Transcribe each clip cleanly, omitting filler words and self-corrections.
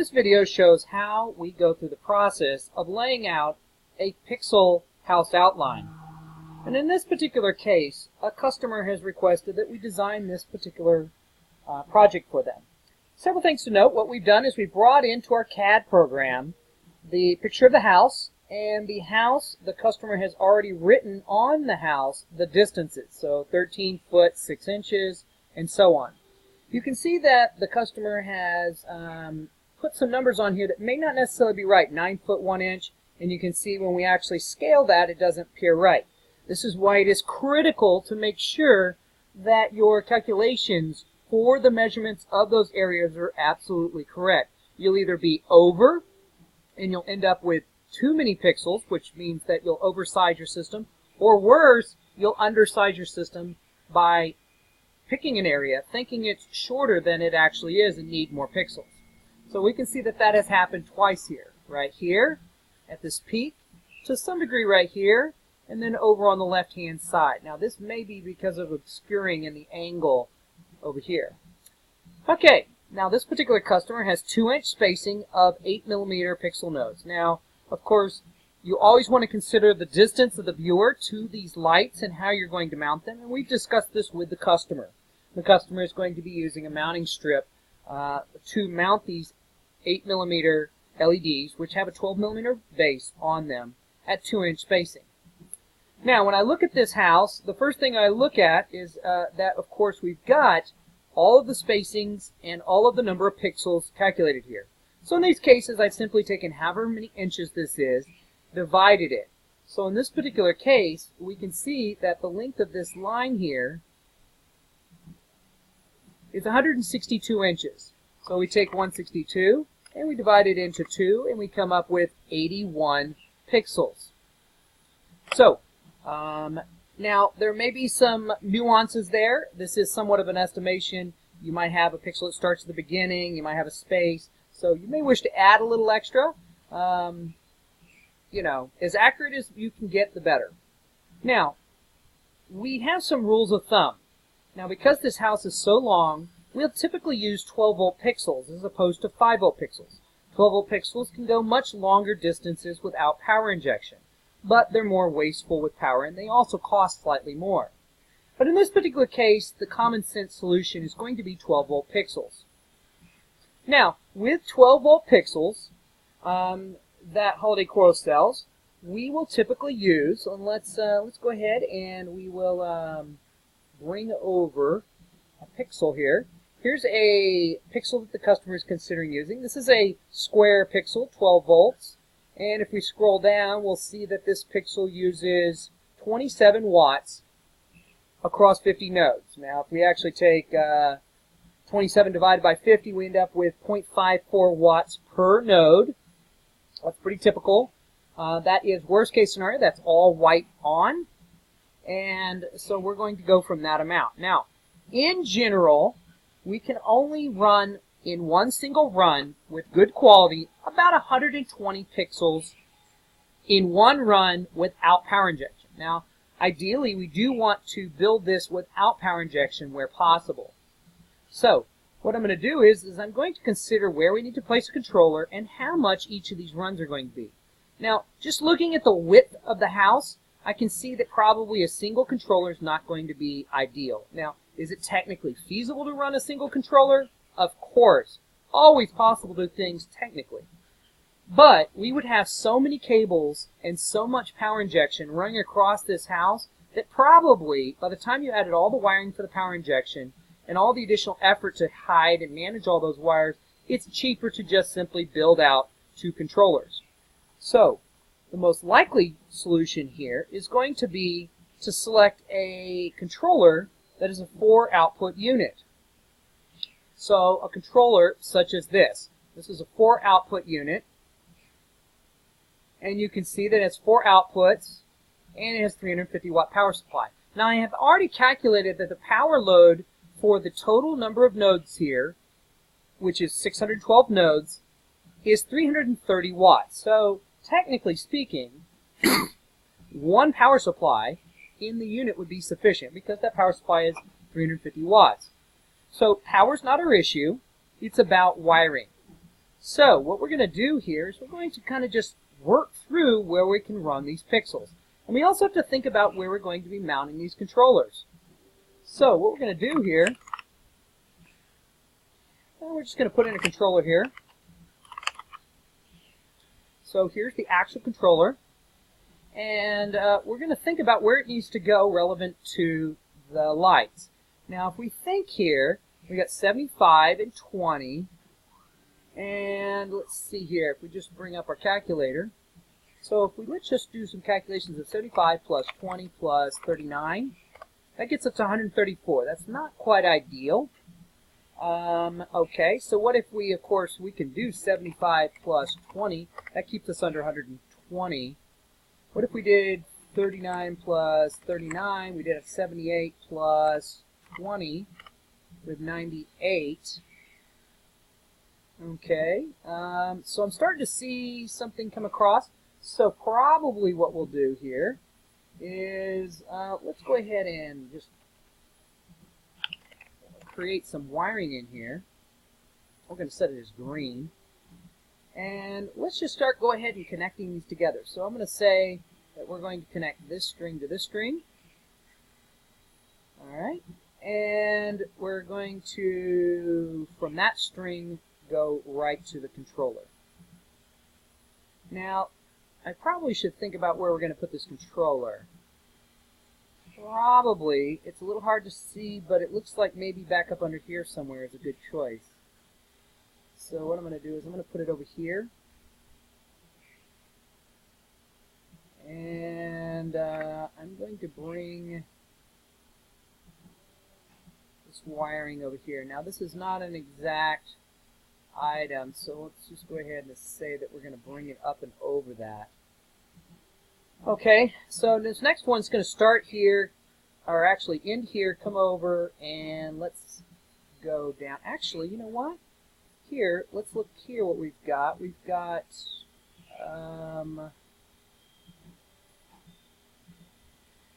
this video shows how we go through the process of laying out a pixel house outline. And in this particular case, a customer has requested that we design this particular project for them. Several things to note. What we've done is we've brought into our CAD program the picture of the house, and the house, the customer has already written on the house the distances, so 13 foot 6 inches and so on. You can see that the customer has put some numbers on here that may not necessarily be right, 9 foot 1 inch, and you can see when we actually scale that it doesn't appear right. This is why it is critical to make sure that your calculations for the measurements of those areas are absolutely correct. You'll either be over and you'll end up with too many pixels, which means that you'll oversize your system, or worse, you'll undersize your system by picking an area, thinking it's shorter than it actually is and need more pixels. So we can see that that has happened twice here. Right here, at this peak, to some degree right here, and then over on the left-hand side. Now this may be because of obscuring in the angle over here. Okay, now this particular customer has 2-inch spacing of 8mm pixel nodes. Now, of course, you always want to consider the distance of the viewer to these lights and how you're going to mount them, and we've discussed this with the customer. The customer is going to be using a mounting strip to mount these 8mm LEDs, which have a 12mm base on them at 2-inch spacing. Now, when I look at this house, the first thing I look at is that, of course, we've got all of the spacings and all of the number of pixels calculated here. So in these cases, I've simply taken however many inches this is, divided it. So in this particular case, we can see that the length of this line here is 162 inches. So we take 162 and we divide it into 2 and we come up with 81 pixels. So now there may be some nuances there. This is somewhat of an estimation. You might have a pixel that starts at the beginning, you might have a space, so you may wish to add a little extra. You know, as accurate as you can get, the better. Now, we have some rules of thumb. Now, because this house is so long, we'll typically use 12-volt pixels as opposed to 5-volt pixels. 12-volt pixels can go much longer distances without power injection, but they're more wasteful with power, and they also cost slightly more. But in this particular case, the common sense solution is going to be 12-volt pixels. Now, with 12-volt pixels that Holiday Coral sells, we will typically use, and let's go ahead and we will bring over a pixel here. Here's a pixel that the customer is considering using. This is a square pixel, 12 volts. And if we scroll down, we'll see that this pixel uses 27 watts across 50 nodes. Now, if we actually take 27 divided by 50, we end up with 0.54 watts per node. That's pretty typical. That is worst case scenario. That's all white on. And so we're going to go from that amount. Now, in general, we can only run in one single run with good quality about 120 pixels in one run without power injection. Now, ideally, we do want to build this without power injection where possible. So, what I'm going to do is I'm going to consider where we need to place a controller and how much each of these runs are going to be. Now, just looking at the width of the house, I can see that probably a single controller is not going to be ideal. Now, is it technically feasible to run a single controller? Of course. Always possible to do things technically. But we would have so many cables and so much power injection running across this house that probably, by the time you added all the wiring for the power injection and all the additional effort to hide and manage all those wires, it's cheaper to just simply build out 2 controllers. So, the most likely solution here is going to be to select a controller that is a 4-output unit. So, a controller such as this. This is a 4-output unit. And you can see that it has 4 outputs and it has 350 watt power supply. Now, I have already calculated that the power load for the total number of nodes here, which is 612 nodes, is 330 watts. So, technically speaking, one power supply in the unit would be sufficient because that power supply is 350 watts. So, power's not our issue. It's about wiring. So what we're going to do here is we're going to kind of just work through where we can run these pixels. And we also have to think about where we're going to be mounting these controllers. So what we're going to do here, well, we're just going to put in a controller here. So here's the actual controller. And we're going to think about where it needs to go relevant to the lights. Now if we think here, we got 75 and 20. And let's see here, if we just bring up our calculator. So if let's just do some calculations of 75 plus 20 plus 39. That gets us to 134. That's not quite ideal. Okay, so what if we, of course, we can do 75 plus 20. That keeps us under 120. What if we did 39 plus 39? We did a 78 plus 20 with 98. Okay, so I'm starting to see something come across. So probably what we'll do here is, let's go ahead and just create some wiring in here. We're going to set it as green. And let's just go ahead and connecting these together. So I'm going to say that we're going to connect this string to this string. Alright, and we're going to, from that string, go right to the controller. Now, I probably should think about where we're going to put this controller. Probably, it's a little hard to see, but it looks like maybe back up under here somewhere is a good choice. So what I'm going to do is I'm going to put it over here. And I'm going to bring this wiring over here. Now this is not an exact item, so let's just go ahead and say that we're going to bring it up and over that. Okay, so this next one's going to start here, or actually end here, come over, and let's go down. Actually, you know what? Here, let's look here what we've got. We've got,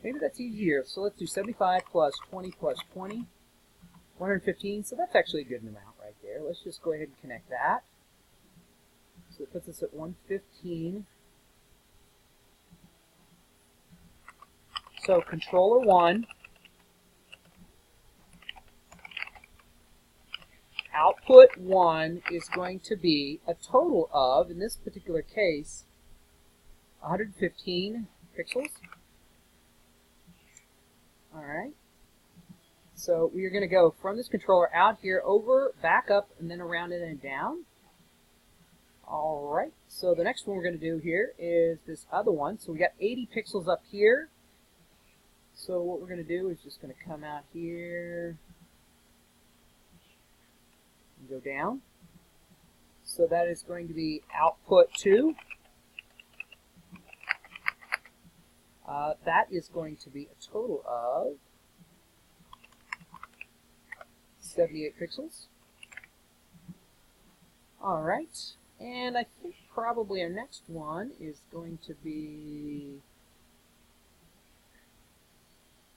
maybe that's easier. So let's do 75 plus 20 plus 20, 115. So that's actually a good amount right there. Let's just go ahead and connect that. So it puts us at 115. So controller 1, output 1 is going to be a total of, in this particular case, 115 pixels. Alright. So we are going to go from this controller out here, over, back up, and then around it and down. Alright. So the next one we're going to do here is this other one. So we got 80 pixels up here. So what we're going to do is just going to come out here and go down. So that is going to be output 2. That is going to be a total of 78 pixels. Alright, and I think probably our next one is going to be,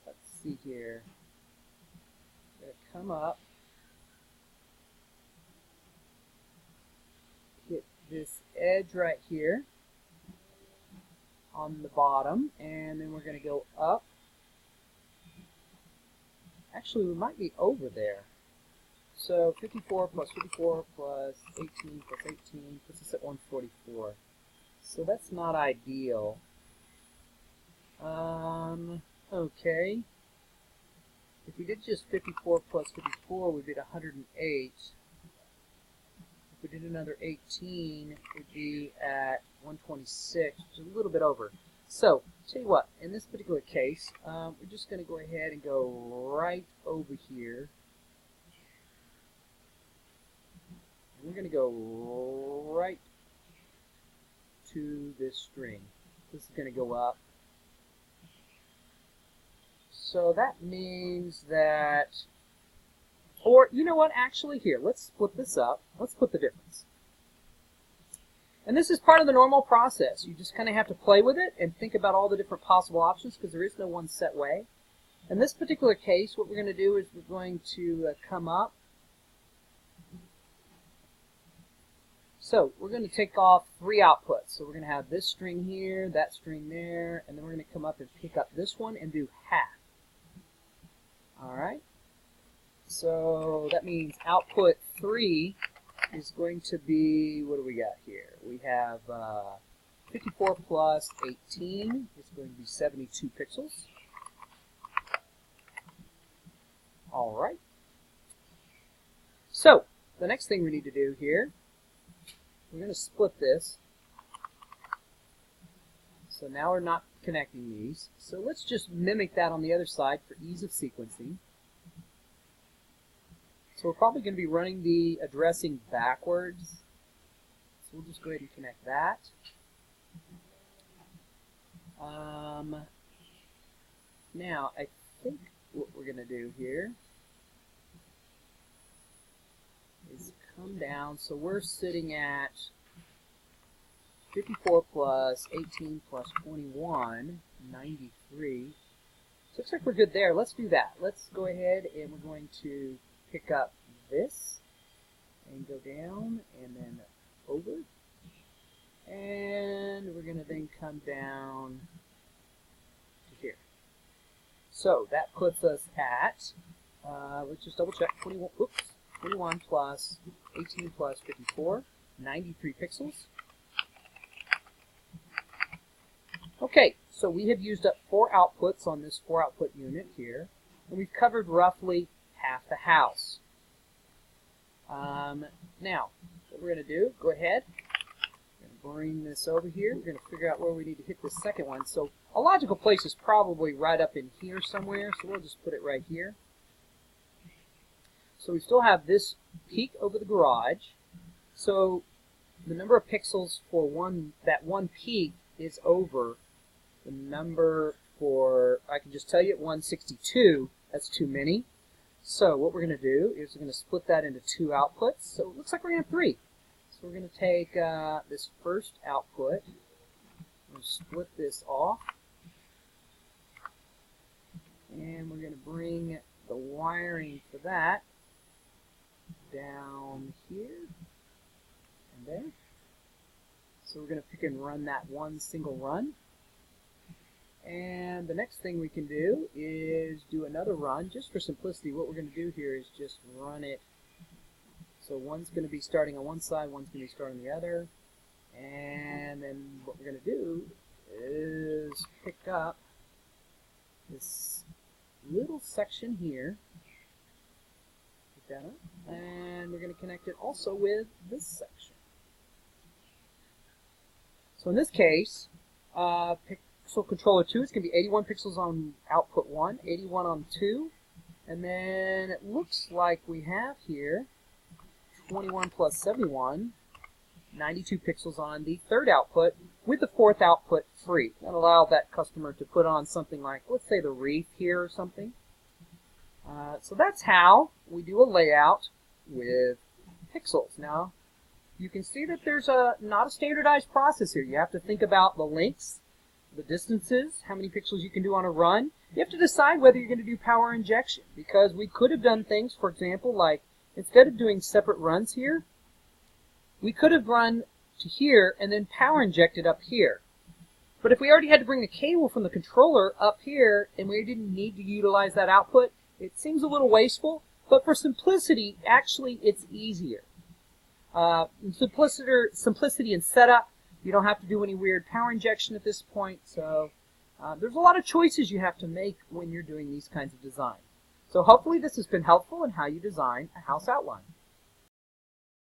let's see here, going to come up, hit this edge right here on the bottom, and then we're going to go up. Actually, we might be over there. So 54 plus 54 plus 18 plus 18 puts us at 144. So that's not ideal. Okay. If we did just 54 plus 54, we'd be at 108. If we did another 18, we'd be at 126, which is a little bit over. So, tell you what, in this particular case, we're just going to go ahead and go right over here. We're going to go right to this string. This is going to go up. So that means that, or you know what, actually here, let's split this up. Let's split the difference. And this is part of the normal process. You just kind of have to play with it and think about all the different possible options because there is no one set way. In this particular case, what we're going to do is we're going to come up. So we're going to take off 3 outputs. So we're going to have this string here, that string there, and then we're going to come up and pick up this one and do half. Alright, so that means output 3 is going to be, what do we got here? We have 54 plus 18 is going to be 72 pixels. Alright, so the next thing we need to do here, we're going to split this. So now we're not connecting these. So let's just mimic that on the other side for ease of sequencing. So we're probably going to be running the addressing backwards. So we'll just go ahead and connect that. Now I think what we're going to do here is come down. So we're sitting at 54 plus 18 plus 21, 93. So looks like we're good there. Let's do that. Let's go ahead and we're going to pick up this and go down and then over. And we're going to then come down to here. So that puts us at, let's just double check, 21 plus 18 plus 54, 93 pixels. Okay, so we have used up 4 outputs on this 4 output unit here, and we've covered roughly half the house. Now, what we're going to do, go ahead, we're going to bring this over here, we're going to figure out where we need to hit the second one. So a logical place is probably right up in here somewhere, so we'll just put it right here. So we still have this peak over the garage, so the number of pixels for that one peak is over the number for, I can just tell you at 162, that's too many. So what we're going to do is we're going to split that into 2 outputs. So it looks like we're going to have 3. So we're going to take this first output, we're going to split this off, and we're going to bring the wiring for that down here and there. So we're going to pick and run that one single run. And the next thing we can do is do another run. Just for simplicity, what we're going to do here is just run it. So one's going to be starting on one side, one's going to be starting on the other. And then what we're going to do is pick up this little section here. Pick that up. And we're going to connect it also with this section. So in this case, pixel controller 2 is going to be 81 pixels on output 1, 81 on 2, and then it looks like we have here 21 plus 71, 92 pixels on the third output, with the fourth output free. That allows that customer to put on something like, let's say, the wreath here or something. So that's how we do a layout with pixels. Now, you can see that there's not a standardized process here. You have to think about the lengths, the distances, how many pixels you can do on a run. You have to decide whether you're going to do power injection, because we could have done things, for example, like instead of doing separate runs here, we could have run to here and then power injected up here. But if we already had to bring the cable from the controller up here and we didn't need to utilize that output, it seems a little wasteful, but for simplicity, actually it's easier. Simplicity in setup, you don't have to do any weird power injection at this point, so there's a lot of choices you have to make when you're doing these kinds of designs. So hopefully this has been helpful in how you design a house outline.